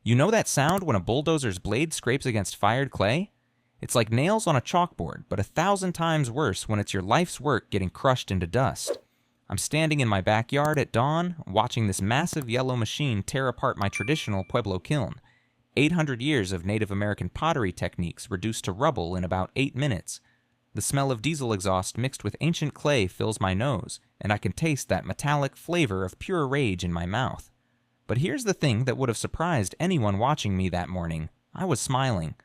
You know that sound when a bulldozer's blade scrapes against fired clay? It's like nails on a chalkboard, but 1,000 times worse when it's your life's work getting crushed into dust. I'm standing in my backyard at dawn, watching this massive yellow machine tear apart my traditional Pueblo kiln. 800 years of Native American pottery techniques reduced to rubble in about 8 minutes. The smell of diesel exhaust mixed with ancient clay fills my nose, and I can taste that metallic flavor of pure rage in my mouth. But here's the thing that would have surprised anyone watching me that morning. I was smiling.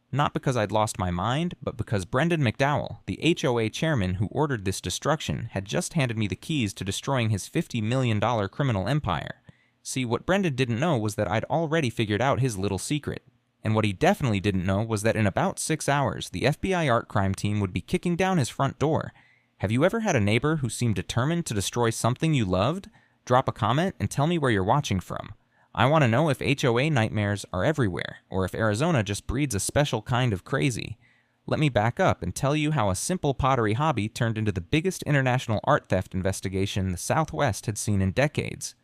Not because I'd lost my mind, but because Brendan McDowell, the HOA chairman who ordered this destruction, had just handed me the keys to destroying his $50 million criminal empire. See, what Brendan didn't know was that I'd already figured out his little secret. And what he definitely didn't know was that in about 6 hours, the FBI art crime team would be kicking down his front door. Have you ever had a neighbor who seemed determined to destroy something you loved? Drop a comment and tell me where you're watching from. I want to know if HOA nightmares are everywhere, or if Arizona just breeds a special kind of crazy. Let me back up and tell you how a simple pottery hobby turned into the biggest international art theft investigation the Southwest had seen in decades.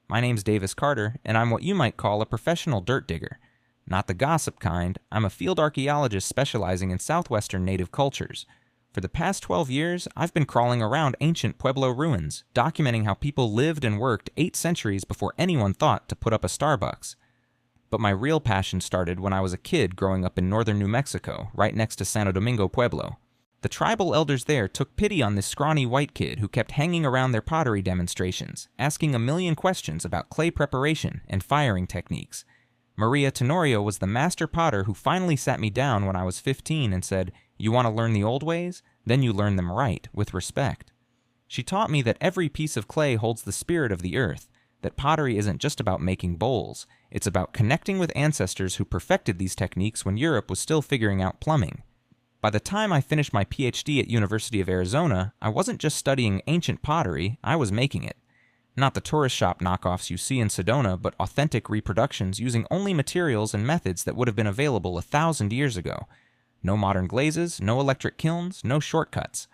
My name's Davis Carter, and I'm what you might call a professional dirt digger. Not the gossip kind, I'm a field archaeologist specializing in southwestern native cultures. For the past 12 years, I've been crawling around ancient Pueblo ruins, documenting how people lived and worked 8 centuries before anyone thought to put up a Starbucks. But my real passion started when I was a kid growing up in northern New Mexico, right next to Santo Domingo Pueblo. The tribal elders there took pity on this scrawny white kid who kept hanging around their pottery demonstrations, asking a million questions about clay preparation and firing techniques. Maria Tenorio was the master potter who finally sat me down when I was 15 and said, "You want to learn the old ways? Then you learn them right, with respect." She taught me that every piece of clay holds the spirit of the earth, that pottery isn't just about making bowls, it's about connecting with ancestors who perfected these techniques when Europe was still figuring out plumbing. By the time I finished my PhD at University of Arizona, I wasn't just studying ancient pottery, I was making it. Not the tourist shop knockoffs you see in Sedona, but authentic reproductions using only materials and methods that would have been available 1,000 years ago. No modern glazes, no electric kilns, no shortcuts.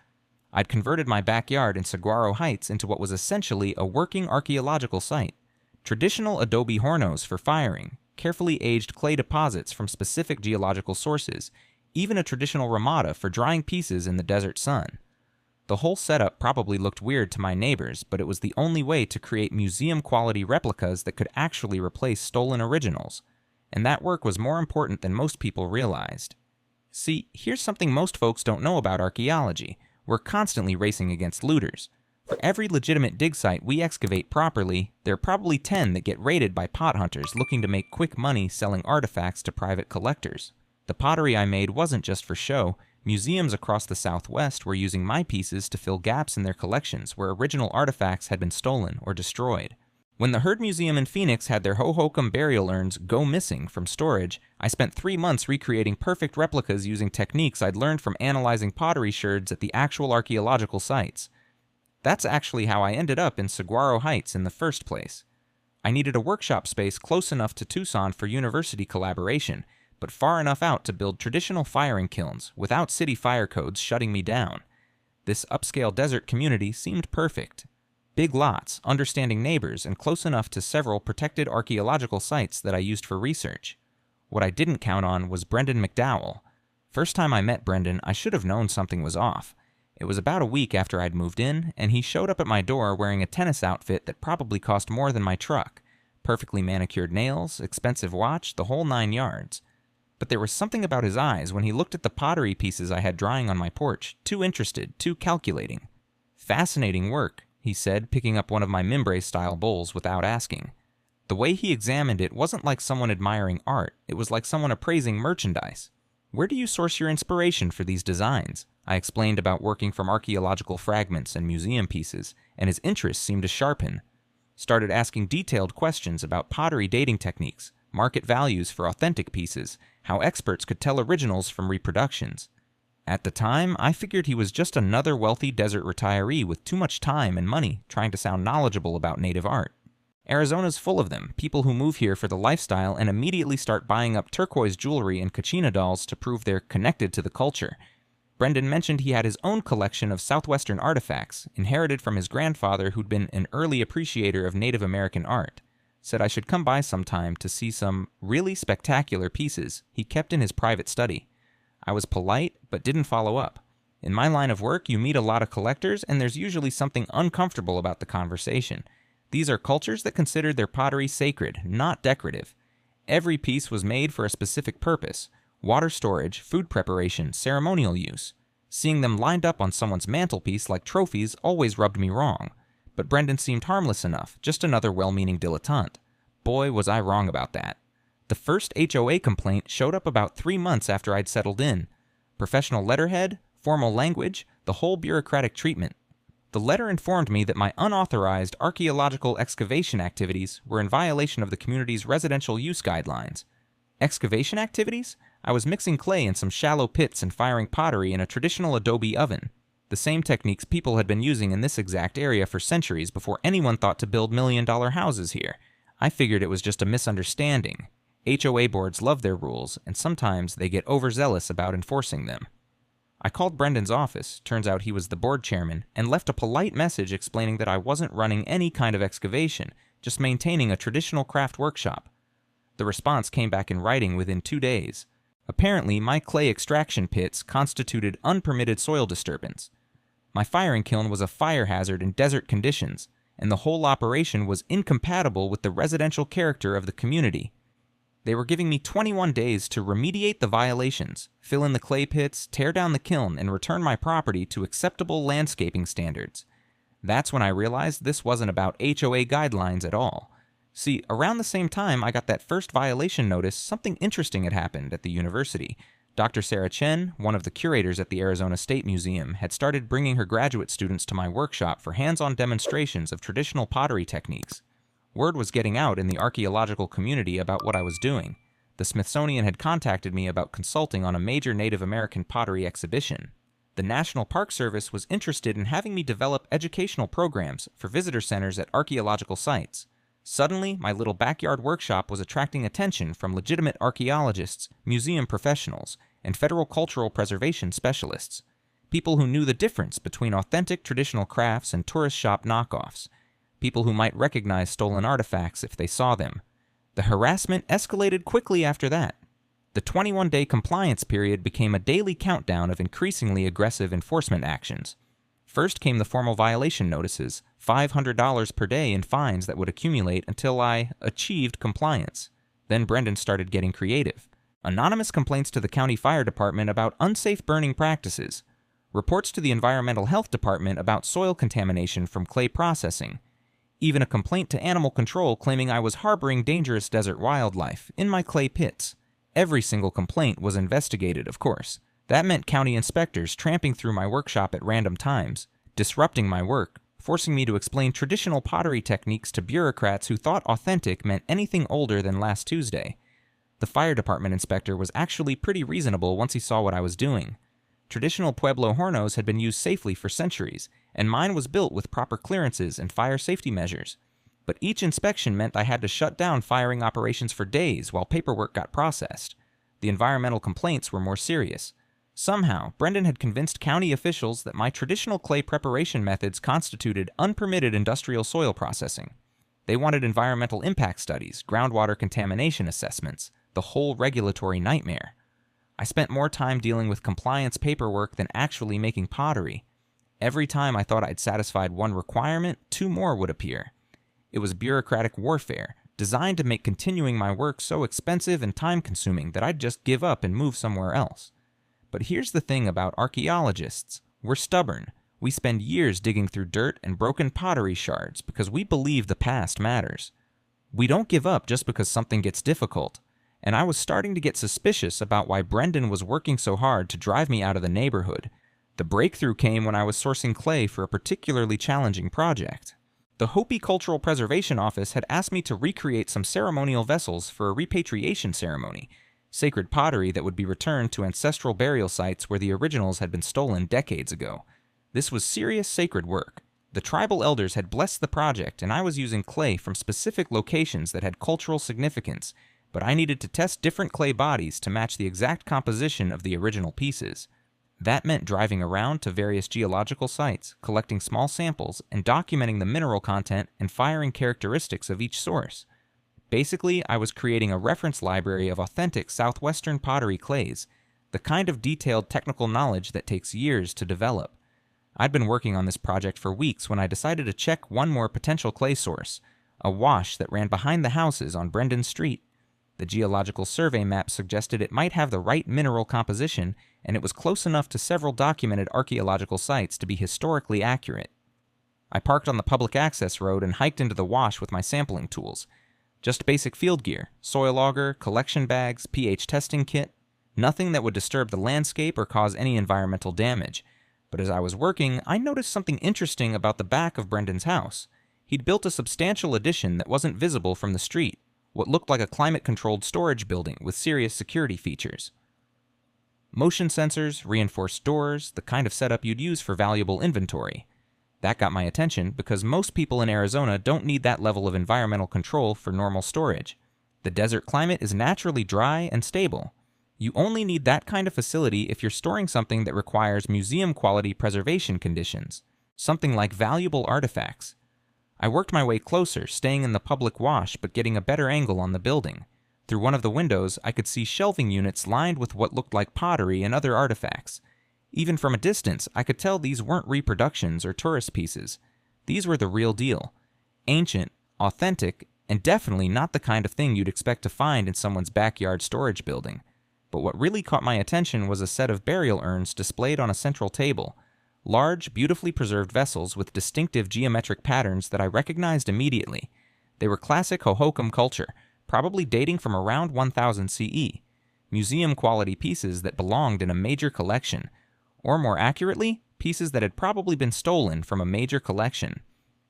I'd converted my backyard in Saguaro Heights into what was essentially a working archaeological site. Traditional adobe hornos for firing, carefully aged clay deposits from specific geological sources, even a traditional ramada for drying pieces in the desert sun. The whole setup probably looked weird to my neighbors, but it was the only way to create museum-quality replicas that could actually replace stolen originals. And that work was more important than most people realized. See, here's something most folks don't know about archaeology. We're constantly racing against looters. For every legitimate dig site we excavate properly, there are probably 10 that get raided by pot hunters looking to make quick money selling artifacts to private collectors. The pottery I made wasn't just for show. Museums across the Southwest were using my pieces to fill gaps in their collections where original artifacts had been stolen or destroyed. When the Heard Museum in Phoenix had their Hohokam burial urns go missing from storage, I spent 3 months recreating perfect replicas using techniques I'd learned from analyzing pottery sherds at the actual archaeological sites. That's actually how I ended up in Saguaro Heights in the first place. I needed a workshop space close enough to Tucson for university collaboration, but far enough out to build traditional firing kilns without city fire codes shutting me down. This upscale desert community seemed perfect. Big lots, understanding neighbors, and close enough to several protected archaeological sites that I used for research. What I didn't count on was Brendan McDowell. First time I met Brendan, I should have known something was off. It was about a week after I'd moved in, and he showed up at my door wearing a tennis outfit that probably cost more than my truck. Perfectly manicured nails, expensive watch, the whole 9 yards. But there was something about his eyes when he looked at the pottery pieces I had drying on my porch, too interested, too calculating. "Fascinating work," he said, picking up one of my Mimbre-style bowls without asking. The way he examined it wasn't like someone admiring art, it was like someone appraising merchandise. "Where do you source your inspiration for these designs?" I explained about working from archaeological fragments and museum pieces, and his interest seemed to sharpen. Started asking detailed questions about pottery dating techniques, market values for authentic pieces, how experts could tell originals from reproductions. At the time, I figured he was just another wealthy desert retiree with too much time and money trying to sound knowledgeable about native art. Arizona's full of them, people who move here for the lifestyle and immediately start buying up turquoise jewelry and kachina dolls to prove they're connected to the culture. Brendan mentioned he had his own collection of southwestern artifacts, inherited from his grandfather who'd been an early appreciator of Native American art. said I should come by sometime to see some really spectacular pieces he kept in his private study. I was polite, but didn't follow up. In my line of work, you meet a lot of collectors, and there's usually something uncomfortable about the conversation. These are cultures that consider their pottery sacred, not decorative. Every piece was made for a specific purpose: water storage, food preparation, ceremonial use. Seeing them lined up on someone's mantelpiece like trophies always rubbed me wrong. But Brendan seemed harmless enough, just another well-meaning dilettante. Boy, was I wrong about that. The first HOA complaint showed up about 3 months after I'd settled in. Professional letterhead, formal language, the whole bureaucratic treatment. The letter informed me that my unauthorized archaeological excavation activities were in violation of the community's residential use guidelines. Excavation activities? I was mixing clay in some shallow pits and firing pottery in a traditional adobe oven. The same techniques people had been using in this exact area for centuries before anyone thought to build million-dollar houses here. I figured it was just a misunderstanding. HOA boards love their rules, and sometimes they get overzealous about enforcing them. I called Brendan's office, turns out he was the board chairman, and left a polite message explaining that I wasn't running any kind of excavation, just maintaining a traditional craft workshop. The response came back in writing within 2 days. Apparently, my clay extraction pits constituted unpermitted soil disturbance. My firing kiln was a fire hazard in desert conditions, and the whole operation was incompatible with the residential character of the community. They were giving me 21 days to remediate the violations, fill in the clay pits, tear down the kiln, and return my property to acceptable landscaping standards. That's when I realized this wasn't about HOA guidelines at all. See, around the same time I got that first violation notice, something interesting had happened at the university. Dr. Sarah Chen, one of the curators at the Arizona State Museum, had started bringing her graduate students to my workshop for hands-on demonstrations of traditional pottery techniques. Word was getting out in the archaeological community about what I was doing. The Smithsonian had contacted me about consulting on a major Native American pottery exhibition. The National Park Service was interested in having me develop educational programs for visitor centers at archaeological sites. Suddenly, my little backyard workshop was attracting attention from legitimate archaeologists, museum professionals, and federal cultural preservation specialists. People who knew the difference between authentic traditional crafts and tourist shop knockoffs. People who might recognize stolen artifacts if they saw them. The harassment escalated quickly after that. The 21-day compliance period became a daily countdown of increasingly aggressive enforcement actions. First came the formal violation notices, $500 per day in fines that would accumulate until I achieved compliance. Then Brendan started getting creative. Anonymous complaints to the county fire department about unsafe burning practices. Reports to the environmental health department about soil contamination from clay processing. Even a complaint to animal control claiming I was harboring dangerous desert wildlife in my clay pits. Every single complaint was investigated, of course. That meant county inspectors tramping through my workshop at random times, disrupting my work, forcing me to explain traditional pottery techniques to bureaucrats who thought authentic meant anything older than last Tuesday. The fire department inspector was actually pretty reasonable once he saw what I was doing. Traditional Pueblo hornos had been used safely for centuries, and mine was built with proper clearances and fire safety measures. But each inspection meant I had to shut down firing operations for days while paperwork got processed. The environmental complaints were more serious. Somehow, Brendan had convinced county officials that my traditional clay preparation methods constituted unpermitted industrial soil processing. They wanted environmental impact studies, groundwater contamination assessments, the whole regulatory nightmare. I spent more time dealing with compliance paperwork than actually making pottery. Every time I thought I'd satisfied one requirement, 2 more would appear. It was bureaucratic warfare, designed to make continuing my work so expensive and time-consuming that I'd just give up and move somewhere else. But here's the thing about archaeologists. We're stubborn. We spend years digging through dirt and broken pottery shards because we believe the past matters. We don't give up just because something gets difficult. And I was starting to get suspicious about why Brendan was working so hard to drive me out of the neighborhood. The breakthrough came when I was sourcing clay for a particularly challenging project. The Hopi Cultural Preservation Office had asked me to recreate some ceremonial vessels for a repatriation ceremony, sacred pottery that would be returned to ancestral burial sites where the originals had been stolen decades ago. This was serious sacred work. The tribal elders had blessed the project, and I was using clay from specific locations that had cultural significance, but I needed to test different clay bodies to match the exact composition of the original pieces. That meant driving around to various geological sites, collecting small samples, and documenting the mineral content and firing characteristics of each source. Basically, I was creating a reference library of authentic southwestern pottery clays, the kind of detailed technical knowledge that takes years to develop. I'd been working on this project for weeks when I decided to check one more potential clay source, a wash that ran behind the houses on Brendan Street. The geological survey map suggested it might have the right mineral composition, and it was close enough to several documented archaeological sites to be historically accurate. I parked on the public access road and hiked into the wash with my sampling tools. Just basic field gear, soil auger, collection bags, pH testing kit. Nothing that would disturb the landscape or cause any environmental damage. But as I was working, I noticed something interesting about the back of Brendan's house. He'd built a substantial addition that wasn't visible from the street, what looked like a climate-controlled storage building with serious security features. Motion sensors, reinforced doors, the kind of setup you'd use for valuable inventory. That got my attention because most people in Arizona don't need that level of environmental control for normal storage. The desert climate is naturally dry and stable. You only need that kind of facility if you're storing something that requires museum-quality preservation conditions, something like valuable artifacts. I worked my way closer, staying in the public wash but getting a better angle on the building. Through one of the windows, I could see shelving units lined with what looked like pottery and other artifacts. Even from a distance, I could tell these weren't reproductions or tourist pieces. These were the real deal. Ancient, authentic, and definitely not the kind of thing you'd expect to find in someone's backyard storage building. But what really caught my attention was a set of burial urns displayed on a central table. Large, beautifully preserved vessels with distinctive geometric patterns that I recognized immediately. They were classic Hohokam culture, probably dating from around 1000 CE. Museum-quality pieces that belonged in a major collection. Or more accurately, pieces that had probably been stolen from a major collection.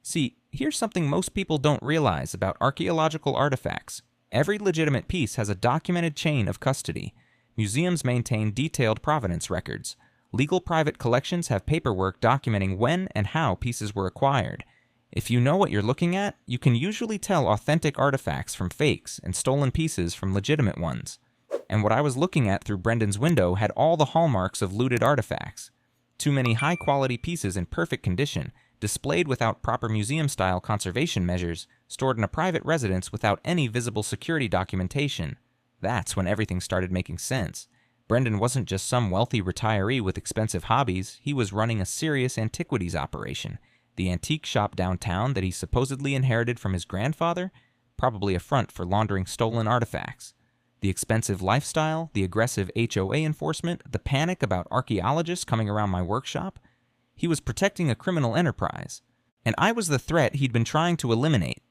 See, here's something most people don't realize about archaeological artifacts. Every legitimate piece has a documented chain of custody. Museums maintain detailed provenance records. Legal private collections have paperwork documenting when and how pieces were acquired. If you know what you're looking at, you can usually tell authentic artifacts from fakes and stolen pieces from legitimate ones. And what I was looking at through Brendan's window had all the hallmarks of looted artifacts. Too many high-quality pieces in perfect condition, displayed without proper museum-style conservation measures, stored in a private residence without any visible security documentation. That's when everything started making sense. Brendan wasn't just some wealthy retiree with expensive hobbies, he was running a serious antiquities operation. The antique shop downtown that he supposedly inherited from his grandfather? Probably a front for laundering stolen artifacts. The expensive lifestyle, the aggressive HOA enforcement, the panic about archaeologists coming around my workshop. He was protecting a criminal enterprise. And I was the threat he'd been trying to eliminate.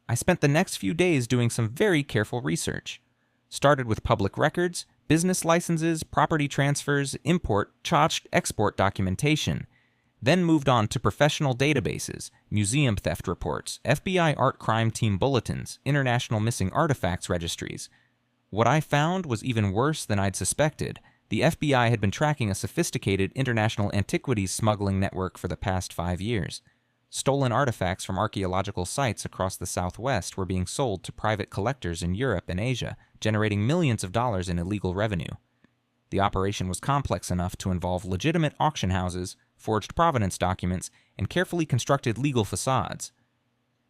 I spent the next few days doing some very careful research. Started with public records, business licenses, property transfers, import, export documentation. Then moved on to professional databases, museum theft reports, FBI art crime team bulletins, international missing artifacts registries. What I found was even worse than I'd suspected. The FBI had been tracking a sophisticated international antiquities smuggling network for the past 5 years. Stolen artifacts from archaeological sites across the Southwest were being sold to private collectors in Europe and Asia, generating millions of dollars in illegal revenue. The operation was complex enough to involve legitimate auction houses, forged provenance documents, and carefully constructed legal facades.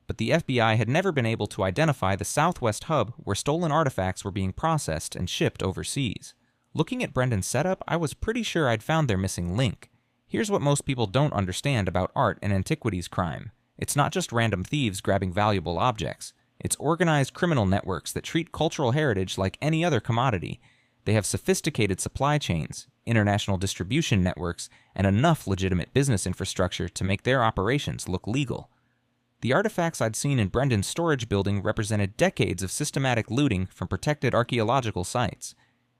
But the FBI had never been able to identify the Southwest hub where stolen artifacts were being processed and shipped overseas. Looking at Brendan's setup, I was pretty sure I'd found their missing link. Here's what most people don't understand about art and antiquities crime. It's not just random thieves grabbing valuable objects. It's organized criminal networks that treat cultural heritage like any other commodity. They have sophisticated supply chains, international distribution networks, and enough legitimate business infrastructure to make their operations look legal. The artifacts I'd seen in Brendan's storage building represented decades of systematic looting from protected archaeological sites.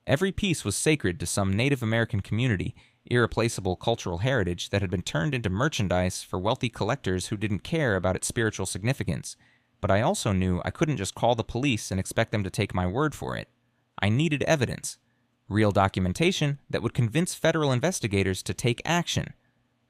Every piece was sacred to some Native American community, irreplaceable cultural heritage that had been turned into merchandise for wealthy collectors who didn't care about its spiritual significance. But I also knew I couldn't just call the police and expect them to take my word for it. I needed evidence. Real documentation that would convince federal investigators to take action.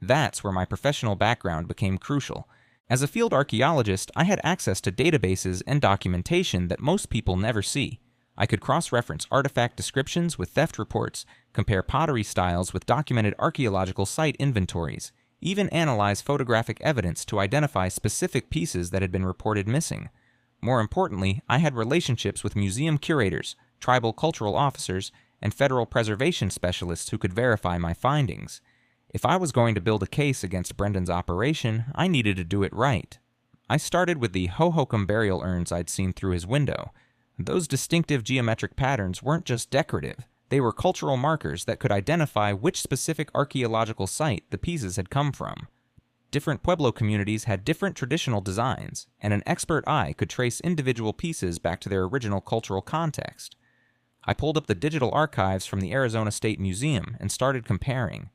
That's where my professional background became crucial. As a field archaeologist, I had access to databases and documentation that most people never see. I could cross-reference artifact descriptions with theft reports, compare pottery styles with documented archaeological site inventories, even analyze photographic evidence to identify specific pieces that had been reported missing. More importantly, I had relationships with museum curators, tribal cultural officers, and federal preservation specialists who could verify my findings. If I was going to build a case against Brendan's operation, I needed to do it right. I started with the Hohokam burial urns I'd seen through his window. Those distinctive geometric patterns weren't just decorative, they were cultural markers that could identify which specific archaeological site the pieces had come from. Different Pueblo communities had different traditional designs, and an expert eye could trace individual pieces back to their original cultural context. I pulled up the digital archives from the Arizona State Museum and started comparing.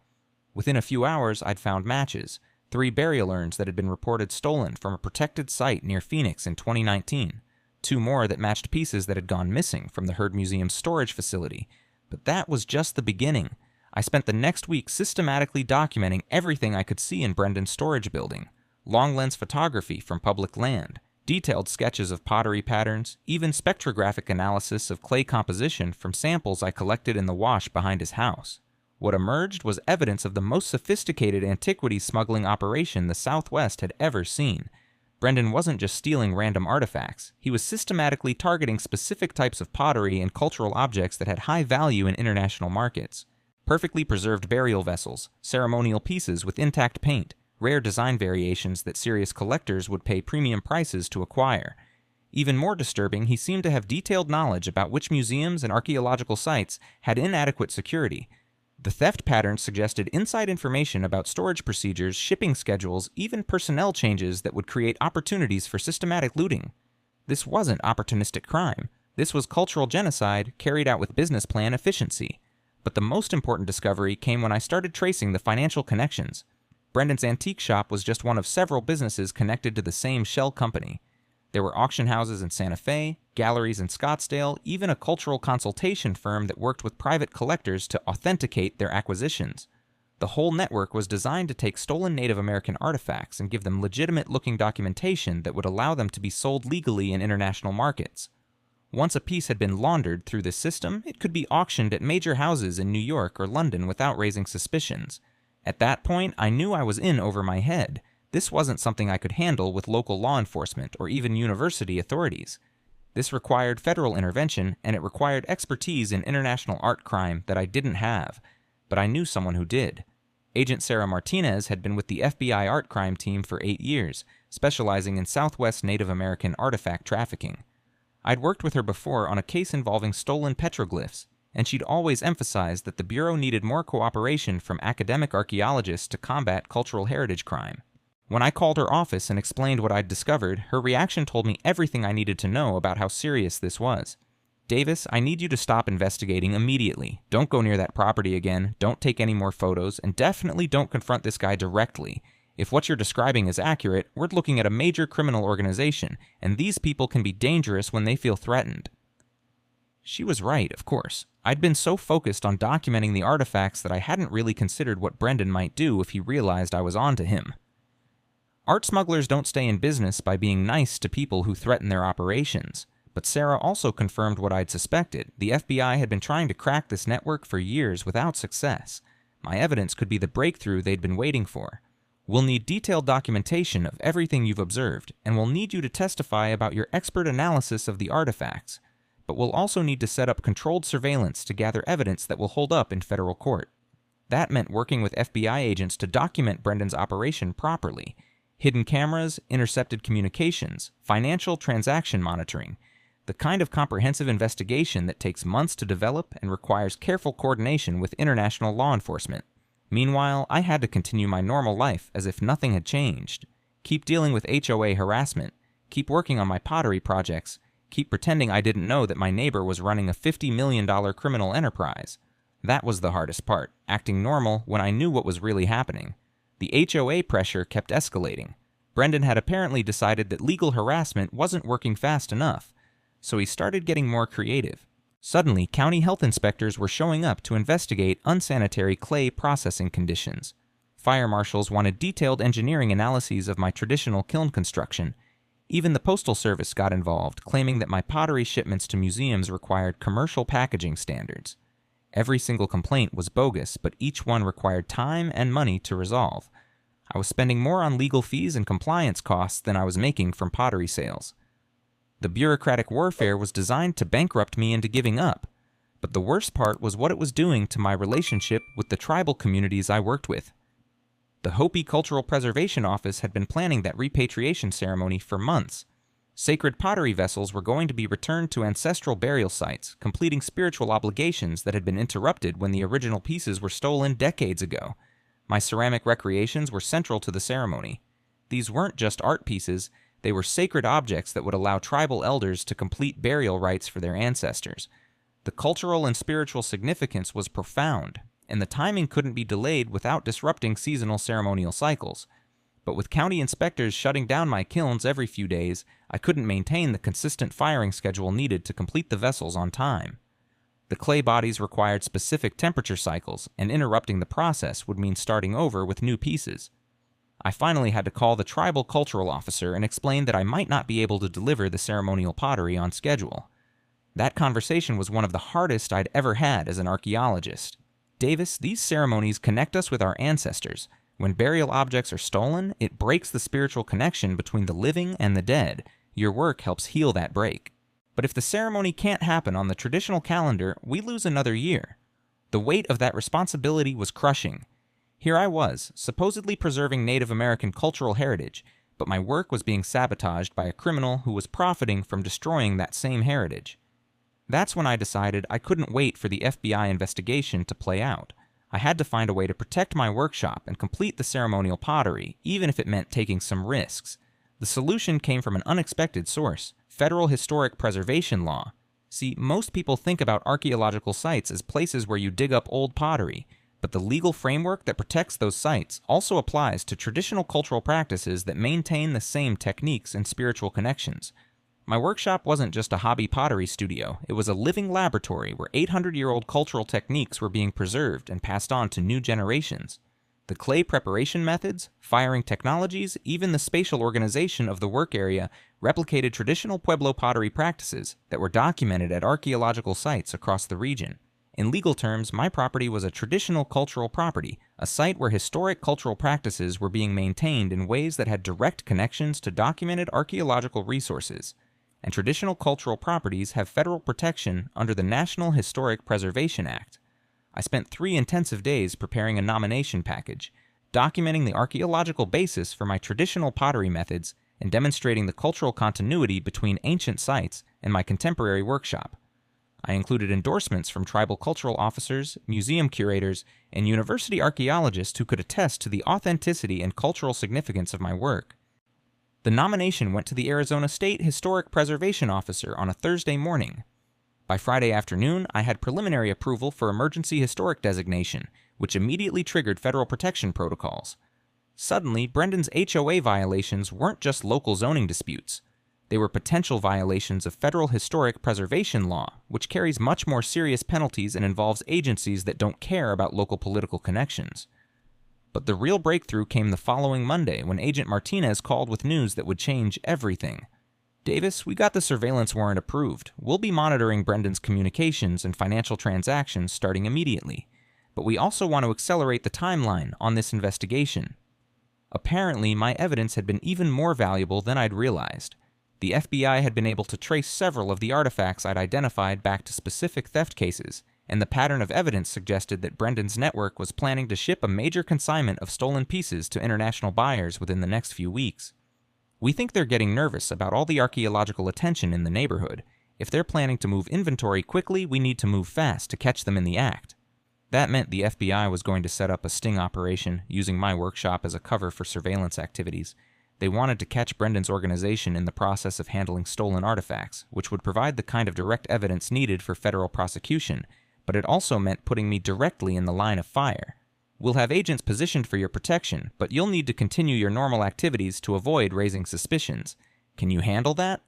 Within a few hours, I'd found matches, 3 burial urns that had been reported stolen from a protected site near Phoenix in 2019, 2 more that matched pieces that had gone missing from the Heard Museum's storage facility. But that was just the beginning. I spent the next week systematically documenting everything I could see in Brendan's storage building. Long-lens photography from public land, detailed sketches of pottery patterns, even spectrographic analysis of clay composition from samples I collected in the wash behind his house. What emerged was evidence of the most sophisticated antiquities smuggling operation the Southwest had ever seen. Brendan wasn't just stealing random artifacts, he was systematically targeting specific types of pottery and cultural objects that had high value in international markets. Perfectly preserved burial vessels, ceremonial pieces with intact paint, rare design variations that serious collectors would pay premium prices to acquire. Even more disturbing, he seemed to have detailed knowledge about which museums and archaeological sites had inadequate security. The theft patterns suggested inside information about storage procedures, shipping schedules, even personnel changes that would create opportunities for systematic looting. This wasn't opportunistic crime. This was cultural genocide carried out with business plan efficiency. But the most important discovery came when I started tracing the financial connections. Brendan's antique shop was just one of several businesses connected to the same shell company. There were auction houses in Santa Fe, galleries in Scottsdale, even a cultural consultation firm that worked with private collectors to authenticate their acquisitions. The whole network was designed to take stolen Native American artifacts and give them legitimate-looking documentation that would allow them to be sold legally in international markets. Once a piece had been laundered through this system, it could be auctioned at major houses in New York or London without raising suspicions. At that point, I knew I was in over my head. This wasn't something I could handle with local law enforcement or even university authorities. This required federal intervention, and it required expertise in international art crime that I didn't have, but I knew someone who did. Agent Sarah Martinez had been with the FBI art crime team for 8 years, specializing in Southwest Native American artifact trafficking. I'd worked with her before on a case involving stolen petroglyphs, and she'd always emphasized that the Bureau needed more cooperation from academic archaeologists to combat cultural heritage crime. When I called her office and explained what I'd discovered, her reaction told me everything I needed to know about how serious this was. Davis, I need you to stop investigating immediately. Don't go near that property again, don't take any more photos, and definitely don't confront this guy directly. If what you're describing is accurate, we're looking at a major criminal organization, and these people can be dangerous when they feel threatened. She was right, of course. I'd been so focused on documenting the artifacts that I hadn't really considered what Brendan might do if he realized I was onto him. Art smugglers don't stay in business by being nice to people who threaten their operations. But Sarah also confirmed what I'd suspected. The FBI had been trying to crack this network for years without success. My evidence could be the breakthrough they'd been waiting for. We'll need detailed documentation of everything you've observed, and we'll need you to testify about your expert analysis of the artifacts. But we'll also need to set up controlled surveillance to gather evidence that will hold up in federal court. That meant working with FBI agents to document Brendan's operation properly. Hidden cameras, intercepted communications, financial transaction monitoring, the kind of comprehensive investigation that takes months to develop and requires careful coordination with international law enforcement. Meanwhile, I had to continue my normal life as if nothing had changed. Keep dealing with HOA harassment, keep working on my pottery projects, keep pretending I didn't know that my neighbor was running a $50 million criminal enterprise. That was the hardest part, acting normal when I knew what was really happening. The HOA pressure kept escalating. Brendan had apparently decided that legal harassment wasn't working fast enough, so he started getting more creative. Suddenly, county health inspectors were showing up to investigate unsanitary clay processing conditions. Fire marshals wanted detailed engineering analyses of my traditional kiln construction. Even the Postal Service got involved, claiming that my pottery shipments to museums required commercial packaging standards. Every single complaint was bogus, but each one required time and money to resolve. I was spending more on legal fees and compliance costs than I was making from pottery sales. The bureaucratic warfare was designed to bankrupt me into giving up, but the worst part was what it was doing to my relationship with the tribal communities I worked with. The Hopi Cultural Preservation Office had been planning that repatriation ceremony for months. Sacred pottery vessels were going to be returned to ancestral burial sites, completing spiritual obligations that had been interrupted when the original pieces were stolen decades ago. My ceramic recreations were central to the ceremony. These weren't just art pieces, they were sacred objects that would allow tribal elders to complete burial rites for their ancestors. The cultural and spiritual significance was profound, and the timing couldn't be delayed without disrupting seasonal ceremonial cycles. But with county inspectors shutting down my kilns every few days, I couldn't maintain the consistent firing schedule needed to complete the vessels on time. The clay bodies required specific temperature cycles, and interrupting the process would mean starting over with new pieces. I finally had to call the tribal cultural officer and explain that I might not be able to deliver the ceremonial pottery on schedule. That conversation was one of the hardest I'd ever had as an archaeologist. Davis, these ceremonies connect us with our ancestors. When burial objects are stolen, it breaks the spiritual connection between the living and the dead. Your work helps heal that break. But if the ceremony can't happen on the traditional calendar, we lose another year. The weight of that responsibility was crushing. Here I was, supposedly preserving Native American cultural heritage, but my work was being sabotaged by a criminal who was profiting from destroying that same heritage. That's when I decided I couldn't wait for the FBI investigation to play out. I had to find a way to protect my workshop and complete the ceremonial pottery, even if it meant taking some risks. The solution came from an unexpected source: federal historic preservation law. See, most people think about archaeological sites as places where you dig up old pottery, but the legal framework that protects those sites also applies to traditional cultural practices that maintain the same techniques and spiritual connections. My workshop wasn't just a hobby pottery studio, it was a living laboratory where 800-year-old cultural techniques were being preserved and passed on to new generations. The clay preparation methods, firing technologies, even the spatial organization of the work area replicated traditional Pueblo pottery practices that were documented at archaeological sites across the region. In legal terms, my property was a traditional cultural property, a site where historic cultural practices were being maintained in ways that had direct connections to documented archaeological resources. And traditional cultural properties have federal protection under the National Historic Preservation Act. I spent 3 intensive days preparing a nomination package, documenting the archaeological basis for my traditional pottery methods and demonstrating the cultural continuity between ancient sites and my contemporary workshop. I included endorsements from tribal cultural officers, museum curators, and university archaeologists who could attest to the authenticity and cultural significance of my work. The nomination went to the Arizona State Historic Preservation Officer on a Thursday morning. By Friday afternoon, I had preliminary approval for emergency historic designation, which immediately triggered federal protection protocols. Suddenly, Brendan's HOA violations weren't just local zoning disputes. They were potential violations of federal historic preservation law, which carries much more serious penalties and involves agencies that don't care about local political connections. But the real breakthrough came the following Monday when Agent Martinez called with news that would change everything. Davis, we got the surveillance warrant approved. We'll be monitoring Brendan's communications and financial transactions starting immediately. But we also want to accelerate the timeline on this investigation. Apparently, my evidence had been even more valuable than I'd realized. The FBI had been able to trace several of the artifacts I'd identified back to specific theft cases, and the pattern of evidence suggested that Brendan's network was planning to ship a major consignment of stolen pieces to international buyers within the next few weeks. We think they're getting nervous about all the archaeological attention in the neighborhood. If they're planning to move inventory quickly, we need to move fast to catch them in the act. That meant the FBI was going to set up a sting operation, using my workshop as a cover for surveillance activities. They wanted to catch Brendan's organization in the process of handling stolen artifacts, which would provide the kind of direct evidence needed for federal prosecution, but it also meant putting me directly in the line of fire. We'll have agents positioned for your protection, but you'll need to continue your normal activities to avoid raising suspicions. Can you handle that?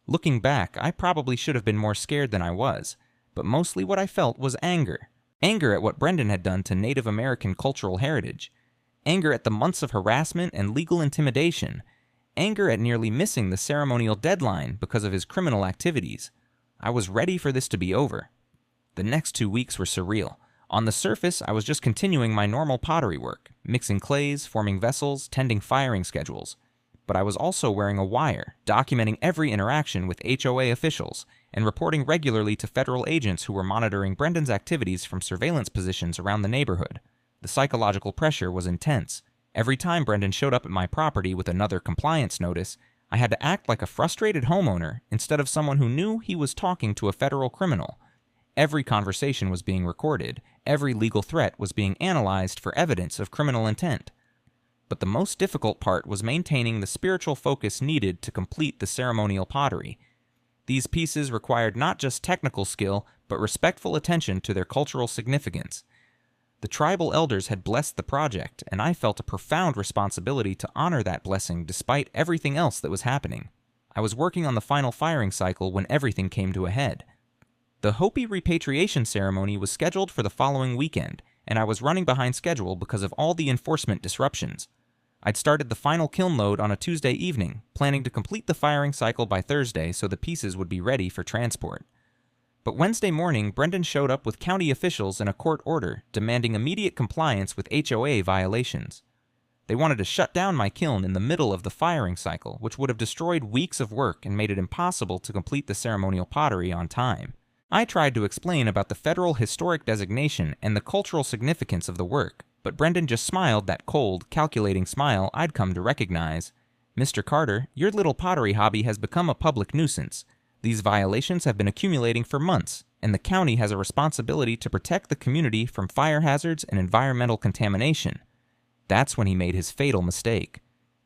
Looking back, I probably should have been more scared than I was, but mostly what I felt was anger. Anger at what Brendan had done to Native American cultural heritage. Anger at the months of harassment and legal intimidation. Anger at nearly missing the ceremonial deadline because of his criminal activities. I was ready for this to be over. The next 2 weeks were surreal. On the surface, I was just continuing my normal pottery work, mixing clays, forming vessels, tending firing schedules. but I was also wearing a wire, documenting every interaction with HOA officials, and reporting regularly to federal agents who were monitoring Brendan's activities from surveillance positions around the neighborhood. The psychological pressure was intense. Every time Brendan showed up at my property with another compliance notice, I had to act like a frustrated homeowner instead of someone who knew he was talking to a federal criminal. Every conversation was being recorded. Every legal threat was being analyzed for evidence of criminal intent. But the most difficult part was maintaining the spiritual focus needed to complete the ceremonial pottery. These pieces required not just technical skill, but respectful attention to their cultural significance. The tribal elders had blessed the project, and I felt a profound responsibility to honor that blessing despite everything else that was happening. I was working on the final firing cycle when everything came to a head. The Hopi repatriation ceremony was scheduled for the following weekend, and I was running behind schedule because of all the enforcement disruptions. I'd started the final kiln load on a Tuesday evening, planning to complete the firing cycle by Thursday so the pieces would be ready for transport. But Wednesday morning, Brendan showed up with county officials and a court order demanding immediate compliance with HOA violations. They wanted to shut down my kiln in the middle of the firing cycle, which would have destroyed weeks of work and made it impossible to complete the ceremonial pottery on time. I tried to explain about the federal historic designation and the cultural significance of the work, but Brendan just smiled that cold, calculating smile I'd come to recognize. "Mr. Carter, your little pottery hobby has become a public nuisance. These violations have been accumulating for months, and the county has a responsibility to protect the community from fire hazards and environmental contamination." That's when he made his fatal mistake.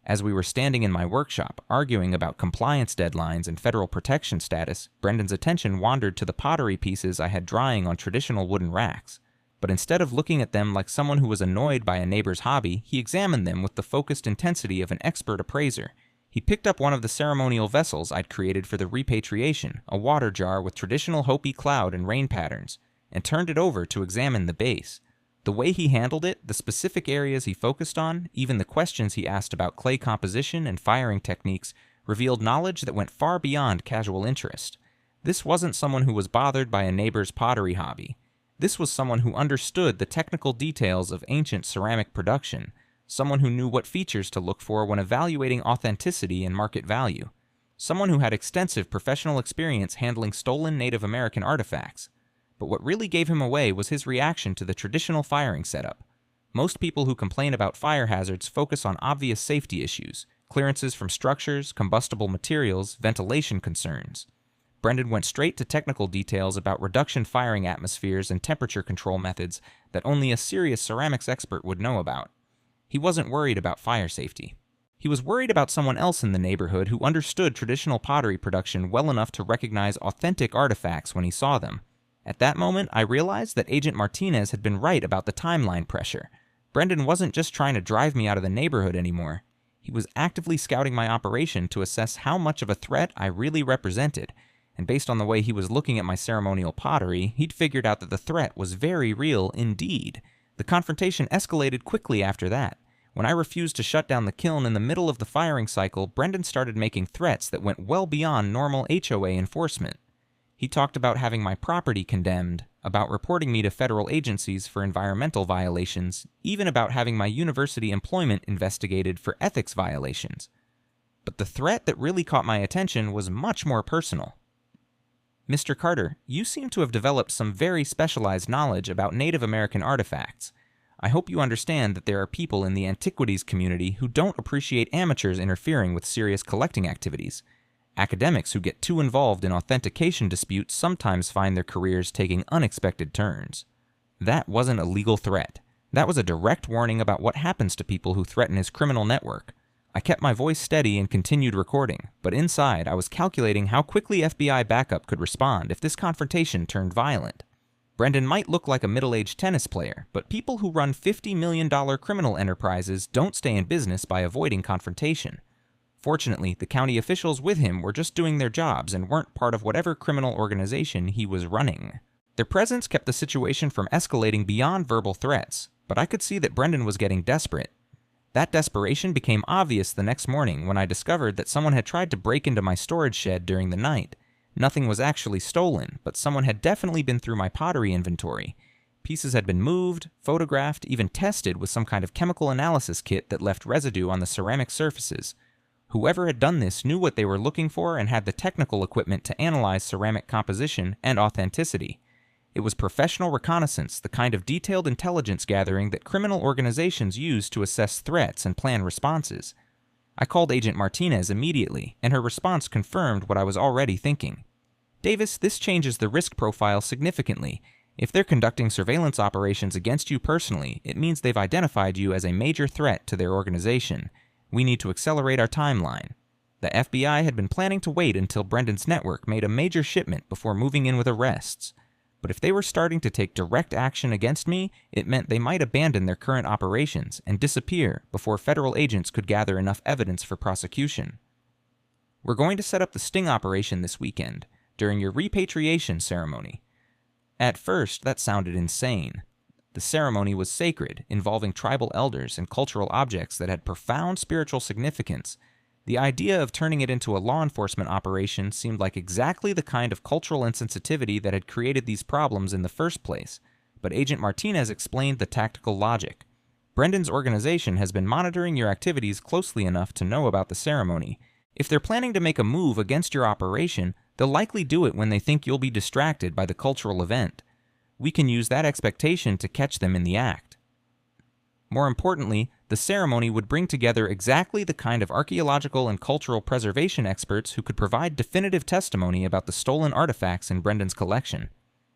As we were standing in my workshop, arguing about compliance deadlines and federal protection status, Brendan's attention wandered to the pottery pieces I had drying on traditional wooden racks. But instead of looking at them like someone who was annoyed by a neighbor's hobby, he examined them with the focused intensity of an expert appraiser. He picked up one of the ceremonial vessels I'd created for the repatriation, a water jar with traditional Hopi cloud and rain patterns, and turned it over to examine the base. The way he handled it, the specific areas he focused on, even the questions he asked about clay composition and firing techniques, revealed knowledge that went far beyond casual interest. This wasn't someone who was bothered by a neighbor's pottery hobby. This was someone who understood the technical details of ancient ceramic production, someone who knew what features to look for when evaluating authenticity and market value, someone who had extensive professional experience handling stolen Native American artifacts. But what really gave him away was his reaction to the traditional firing setup. Most people who complain about fire hazards focus on obvious safety issues, clearances from structures, combustible materials, ventilation concerns. Brendan went straight to technical details about reduction firing atmospheres and temperature control methods that only a serious ceramics expert would know about. He wasn't worried about fire safety. He was worried about someone else in the neighborhood who understood traditional pottery production well enough to recognize authentic artifacts when he saw them. At that moment, I realized that Agent Martinez had been right about the timeline pressure. Brendan wasn't just trying to drive me out of the neighborhood anymore. He was actively scouting my operation to assess how much of a threat I really represented, and based on the way he was looking at my ceremonial pottery, he'd figured out that the threat was very real indeed. The confrontation escalated quickly after that. When I refused to shut down the kiln in the middle of the firing cycle, Brendan started making threats that went well beyond normal HOA enforcement. He talked about having my property condemned, about reporting me to federal agencies for environmental violations, even about having my university employment investigated for ethics violations. But the threat that really caught my attention was much more personal. "Mr. Carter, you seem to have developed some very specialized knowledge about Native American artifacts. I hope you understand that there are people in the antiquities community who don't appreciate amateurs interfering with serious collecting activities. Academics who get too involved in authentication disputes sometimes find their careers taking unexpected turns." That wasn't a legal threat. That was a direct warning about what happens to people who threaten his criminal network. I kept my voice steady and continued recording, but inside I was calculating how quickly FBI backup could respond if this confrontation turned violent. Brendan might look like a middle-aged tennis player, but people who run $50 million criminal enterprises don't stay in business by avoiding confrontation. Fortunately, the county officials with him were just doing their jobs and weren't part of whatever criminal organization he was running. Their presence kept the situation from escalating beyond verbal threats, but I could see that Brendan was getting desperate. That desperation became obvious the next morning when I discovered that someone had tried to break into my storage shed during the night. Nothing was actually stolen, but someone had definitely been through my pottery inventory. Pieces had been moved, photographed, even tested with some kind of chemical analysis kit that left residue on the ceramic surfaces. Whoever had done this knew what they were looking for and had the technical equipment to analyze ceramic composition and authenticity. It was professional reconnaissance, the kind of detailed intelligence gathering that criminal organizations use to assess threats and plan responses. I called Agent Martinez immediately, and her response confirmed what I was already thinking. Davis, this changes the risk profile significantly. If they're conducting surveillance operations against you personally, it means they've identified you as a major threat to their organization. We need to accelerate our timeline. The FBI had been planning to wait until Brendan's network made a major shipment before moving in with arrests. But if they were starting to take direct action against me, it meant they might abandon their current operations and disappear before federal agents could gather enough evidence for prosecution. We're going to set up the sting operation this weekend, during your repatriation ceremony. At first, that sounded insane. The ceremony was sacred, involving tribal elders and cultural objects that had profound spiritual significance. The idea of turning it into a law enforcement operation seemed like exactly the kind of cultural insensitivity that had created these problems in the first place, but Agent Martinez explained the tactical logic. Brendan's organization has been monitoring your activities closely enough to know about the ceremony. If they're planning to make a move against your operation, they'll likely do it when they think you'll be distracted by the cultural event. We can use that expectation to catch them in the act. More importantly, the ceremony would bring together exactly the kind of archaeological and cultural preservation experts who could provide definitive testimony about the stolen artifacts in Brendan's collection.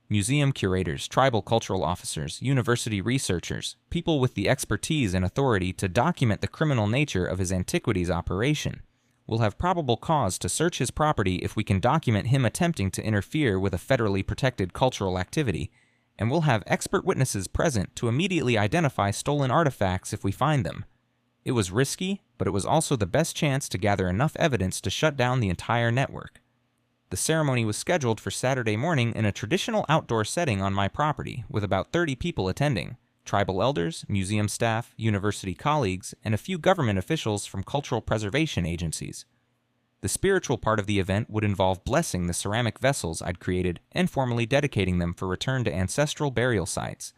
Museum curators, tribal cultural officers, university researchers, people with the expertise and authority to document the criminal nature of his antiquities operation. We'll have probable cause to search his property if we can document him attempting to interfere with a federally protected cultural activity, and we'll have expert witnesses present to immediately identify stolen artifacts if we find them. It was risky, but it was also the best chance to gather enough evidence to shut down the entire network. The ceremony was scheduled for Saturday morning in a traditional outdoor setting on my property, with about 30 people attending: tribal elders, museum staff, university colleagues, and a few government officials from cultural preservation agencies. The spiritual part of the event would involve blessing the ceramic vessels I'd created and formally dedicating them for return to ancestral burial sites.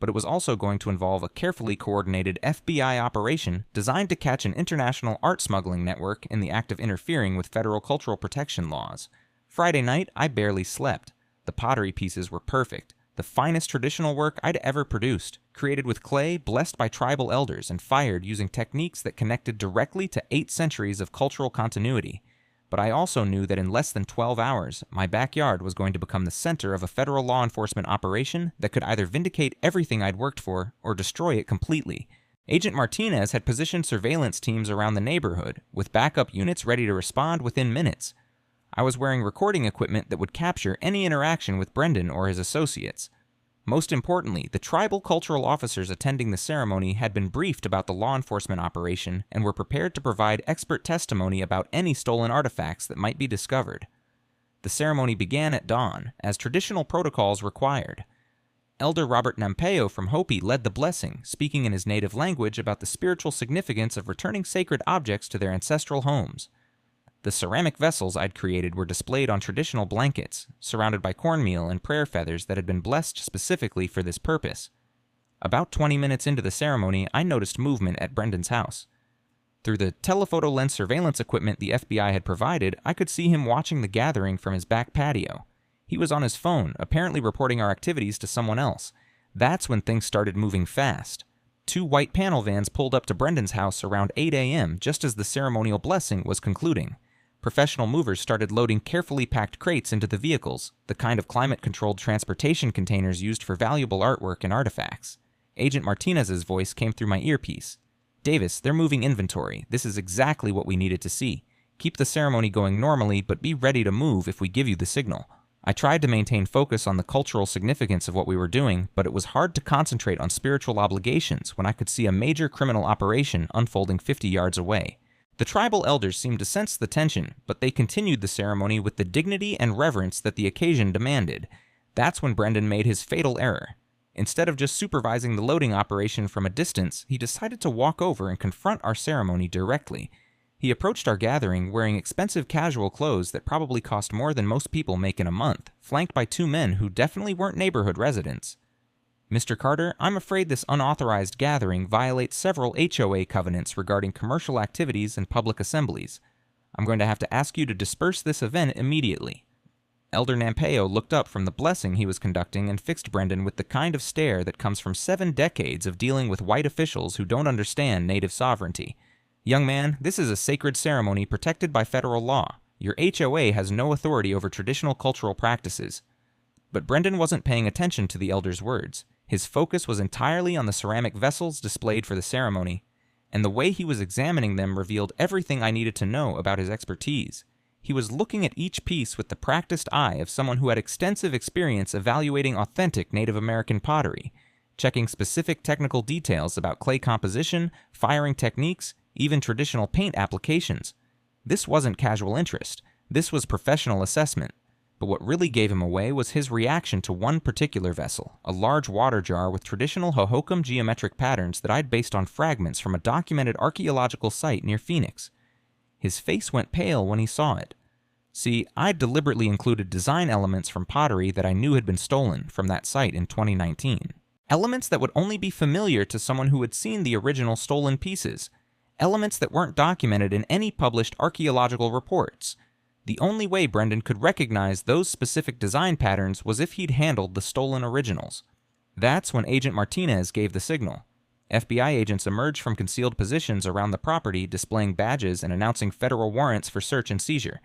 But it was also going to involve a carefully coordinated FBI operation designed to catch an international art smuggling network in the act of interfering with federal cultural protection laws. Friday night, I barely slept. The pottery pieces were perfect. The finest traditional work I'd ever produced, created with clay blessed by tribal elders and fired using techniques that connected directly to 8 centuries of cultural continuity. But I also knew that in less than 12 hours, my backyard was going to become the center of a federal law enforcement operation that could either vindicate everything I'd worked for or destroy it completely. Agent Martinez had positioned surveillance teams around the neighborhood, with backup units ready to respond within minutes. I was wearing recording equipment that would capture any interaction with Brendan or his associates. Most importantly, the tribal cultural officers attending the ceremony had been briefed about the law enforcement operation and were prepared to provide expert testimony about any stolen artifacts that might be discovered. The ceremony began at dawn, as traditional protocols required. Elder Robert Nampeo from Hopi led the blessing, speaking in his native language about the spiritual significance of returning sacred objects to their ancestral homes. The ceramic vessels I'd created were displayed on traditional blankets, surrounded by cornmeal and prayer feathers that had been blessed specifically for this purpose. About 20 minutes into the ceremony, I noticed movement at Brendan's house. Through the telephoto lens surveillance equipment the FBI had provided, I could see him watching the gathering from his back patio. He was on his phone, apparently reporting our activities to someone else. That's when things started moving fast. 2 white panel vans pulled up to Brendan's house around 8 a.m. just as the ceremonial blessing was concluding. Professional movers started loading carefully packed crates into the vehicles, the kind of climate-controlled transportation containers used for valuable artwork and artifacts. Agent Martinez's voice came through my earpiece. "Davis, they're moving inventory. This is exactly what we needed to see. Keep the ceremony going normally, but be ready to move if we give you the signal." I tried to maintain focus on the cultural significance of what we were doing, but it was hard to concentrate on spiritual obligations when I could see a major criminal operation unfolding 50 yards away. The tribal elders seemed to sense the tension, but they continued the ceremony with the dignity and reverence that the occasion demanded. That's when Brendan made his fatal error. Instead of just supervising the loading operation from a distance, he decided to walk over and confront our ceremony directly. He approached our gathering wearing expensive casual clothes that probably cost more than most people make in a month, flanked by 2 men who definitely weren't neighborhood residents. Mr. Carter, I'm afraid this unauthorized gathering violates several HOA covenants regarding commercial activities and public assemblies. I'm going to have to ask you to disperse this event immediately." Elder Nampeo looked up from the blessing he was conducting and fixed Brendan with the kind of stare that comes from 7 decades of dealing with white officials who don't understand native sovereignty. "Young man, this is a sacred ceremony protected by federal law. Your HOA has no authority over traditional cultural practices." But Brendan wasn't paying attention to the elder's words. His focus was entirely on the ceramic vessels displayed for the ceremony, and the way he was examining them revealed everything I needed to know about his expertise. He was looking at each piece with the practiced eye of someone who had extensive experience evaluating authentic Native American pottery, checking specific technical details about clay composition, firing techniques, even traditional paint applications. This wasn't casual interest. This was professional assessment. But what really gave him away was his reaction to one particular vessel, a large water jar with traditional Hohokam geometric patterns that I'd based on fragments from a documented archaeological site near Phoenix. His face went pale when he saw it. See, I'd deliberately included design elements from pottery that I knew had been stolen from that site in 2019. Elements that would only be familiar to someone who had seen the original stolen pieces. Elements that weren't documented in any published archaeological reports. The only way Brendan could recognize those specific design patterns was if he'd handled the stolen originals. That's when Agent Martinez gave the signal. FBI agents emerged from concealed positions around the property, displaying badges and announcing federal warrants for search and seizure.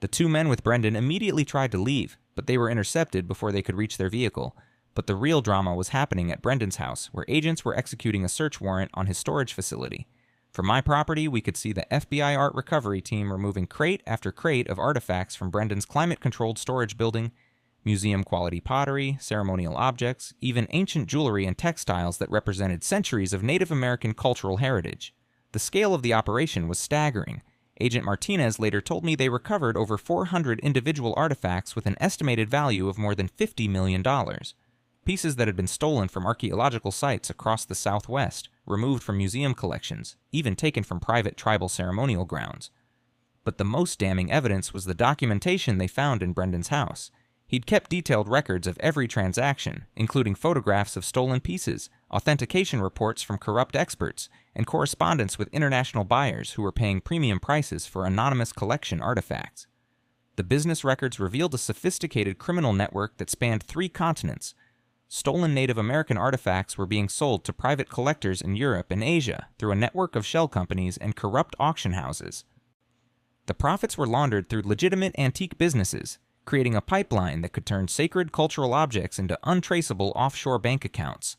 The 2 men with Brendan immediately tried to leave, but they were intercepted before they could reach their vehicle. But the real drama was happening at Brendan's house, where agents were executing a search warrant on his storage facility. From my property, we could see the FBI art recovery team removing crate after crate of artifacts from Brendan's climate-controlled storage building, museum-quality pottery, ceremonial objects, even ancient jewelry and textiles that represented centuries of Native American cultural heritage. The scale of the operation was staggering. Agent Martinez later told me they recovered over 400 individual artifacts with an estimated value of more than $50 million. Pieces that had been stolen from archaeological sites across the Southwest, removed from museum collections, even taken from private tribal ceremonial grounds. But the most damning evidence was the documentation they found in Brendan's house. He'd kept detailed records of every transaction, including photographs of stolen pieces, authentication reports from corrupt experts, and correspondence with international buyers who were paying premium prices for anonymous collection artifacts. The business records revealed a sophisticated criminal network that spanned 3 continents. Stolen Native American artifacts were being sold to private collectors in Europe and Asia through a network of shell companies and corrupt auction houses. The profits were laundered through legitimate antique businesses, creating a pipeline that could turn sacred cultural objects into untraceable offshore bank accounts.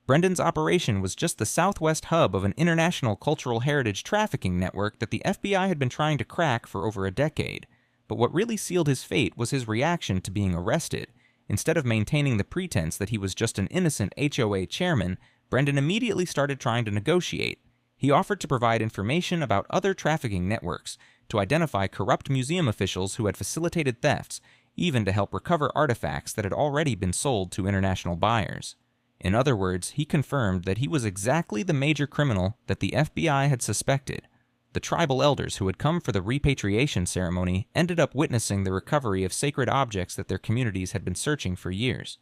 Brendan's operation was just the southwest hub of an international cultural heritage trafficking network that the FBI had been trying to crack for over a decade. But what really sealed his fate was his reaction to being arrested. Instead of maintaining the pretense that he was just an innocent HOA chairman, Brendan immediately started trying to negotiate. He offered to provide information about other trafficking networks, to identify corrupt museum officials who had facilitated thefts, even to help recover artifacts that had already been sold to international buyers. In other words, he confirmed that he was exactly the major criminal that the FBI had suspected. The tribal elders who had come for the repatriation ceremony ended up witnessing the recovery of sacred objects that their communities had been searching for years.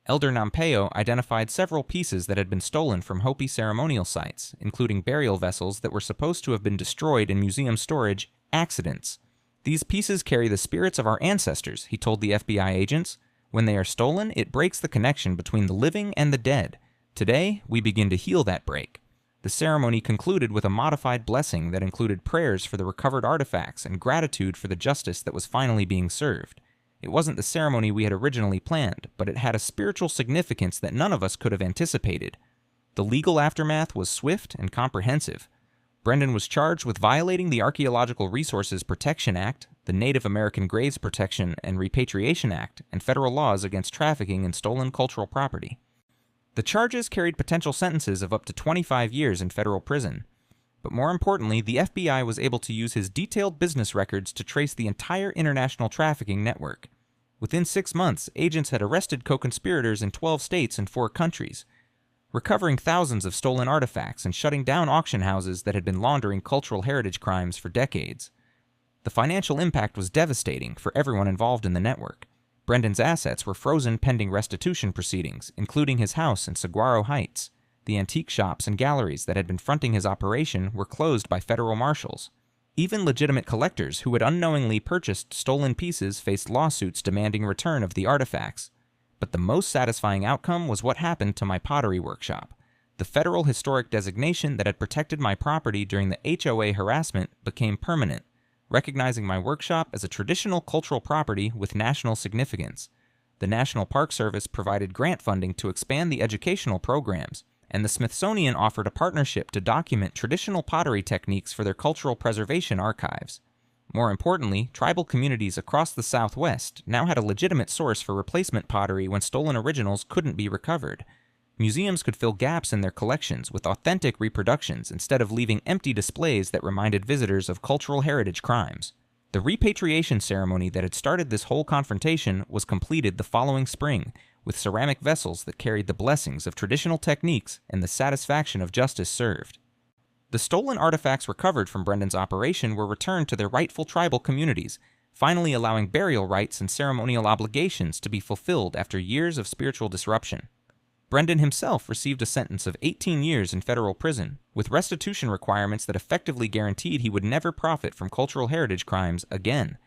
Elder Nampeo identified several pieces that had been stolen from Hopi ceremonial sites, including burial vessels that were supposed to have been destroyed in museum storage accidents. "These pieces carry the spirits of our ancestors," he told the FBI agents. "When they are stolen, it breaks the connection between the living and the dead. Today, we begin to heal that break." The ceremony concluded with a modified blessing that included prayers for the recovered artifacts and gratitude for the justice that was finally being served. It wasn't the ceremony we had originally planned, but it had a spiritual significance that none of us could have anticipated. The legal aftermath was swift and comprehensive. Brendan was charged with violating the Archaeological Resources Protection Act, the Native American Graves Protection and Repatriation Act, and federal laws against trafficking in stolen cultural property. The charges carried potential sentences of up to 25 years in federal prison. But more importantly, the FBI was able to use his detailed business records to trace the entire international trafficking network. Within 6 months, agents had arrested co-conspirators in 12 states and 4 countries, recovering thousands of stolen artifacts and shutting down auction houses that had been laundering cultural heritage crimes for decades. The financial impact was devastating for everyone involved in the network. Brendan's assets were frozen pending restitution proceedings, including his house in Saguaro Heights. The antique shops and galleries that had been fronting his operation were closed by federal marshals. Even legitimate collectors who had unknowingly purchased stolen pieces faced lawsuits demanding return of the artifacts. But the most satisfying outcome was what happened to my pottery workshop. The federal historic designation that had protected my property during the HOA harassment became permanent, recognizing my workshop as a traditional cultural property with national significance. The National Park Service provided grant funding to expand the educational programs, and the Smithsonian offered a partnership to document traditional pottery techniques for their cultural preservation archives. More importantly, tribal communities across the Southwest now had a legitimate source for replacement pottery when stolen originals couldn't be recovered. Museums could fill gaps in their collections with authentic reproductions instead of leaving empty displays that reminded visitors of cultural heritage crimes. The repatriation ceremony that had started this whole confrontation was completed the following spring, with ceramic vessels that carried the blessings of traditional techniques and the satisfaction of justice served. The stolen artifacts recovered from Brendan's operation were returned to their rightful tribal communities, finally allowing burial rites and ceremonial obligations to be fulfilled after years of spiritual disruption. Brendan himself received a sentence of 18 years in federal prison, with restitution requirements that effectively guaranteed he would never profit from cultural heritage crimes again.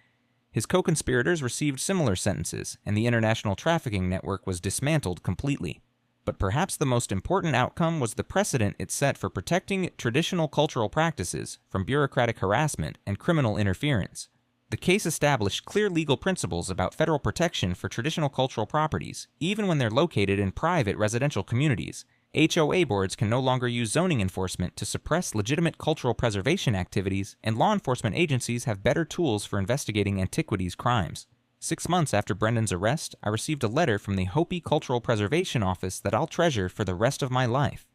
His co-conspirators received similar sentences, and the international trafficking network was dismantled completely. But perhaps the most important outcome was the precedent it set for protecting traditional cultural practices from bureaucratic harassment and criminal interference. The case established clear legal principles about federal protection for traditional cultural properties, even when they're located in private residential communities. HOA boards can no longer use zoning enforcement to suppress legitimate cultural preservation activities, and law enforcement agencies have better tools for investigating antiquities crimes. 6 months after Brendan's arrest, I received a letter from the Hopi Cultural Preservation Office that I'll treasure for the rest of my life.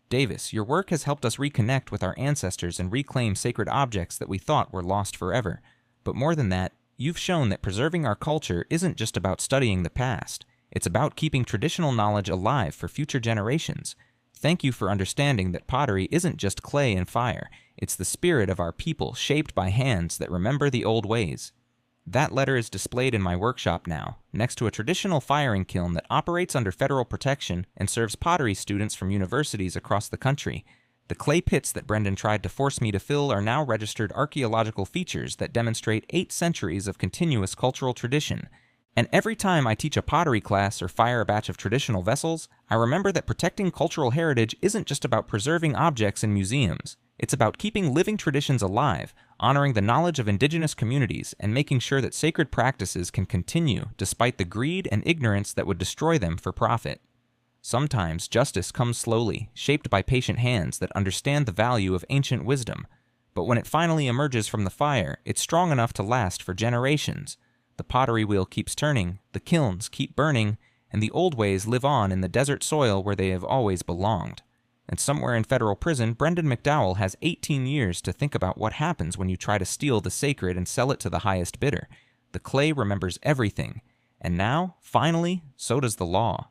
Davis, your work has helped us reconnect with our ancestors and reclaim sacred objects that we thought were lost forever. But more than that, you've shown that preserving our culture isn't just about studying the past. It's about keeping traditional knowledge alive for future generations. Thank you for understanding that pottery isn't just clay and fire. It's the spirit of our people shaped by hands that remember the old ways. That letter is displayed in my workshop now, next to a traditional firing kiln that operates under federal protection and serves pottery students from universities across the country. The clay pits that Brendan tried to force me to fill are now registered archaeological features that demonstrate 8 centuries of continuous cultural tradition. And every time I teach a pottery class or fire a batch of traditional vessels, I remember that protecting cultural heritage isn't just about preserving objects in museums. It's about keeping living traditions alive, honoring the knowledge of indigenous communities, and making sure that sacred practices can continue despite the greed and ignorance that would destroy them for profit. Sometimes justice comes slowly, shaped by patient hands that understand the value of ancient wisdom. But when it finally emerges from the fire, it's strong enough to last for generations. The pottery wheel keeps turning, the kilns keep burning, and the old ways live on in the desert soil where they have always belonged. And somewhere in federal prison, Brendan McDowell has 18 years to think about what happens when you try to steal the sacred and sell it to the highest bidder. The clay remembers everything. And now, finally, so does the law.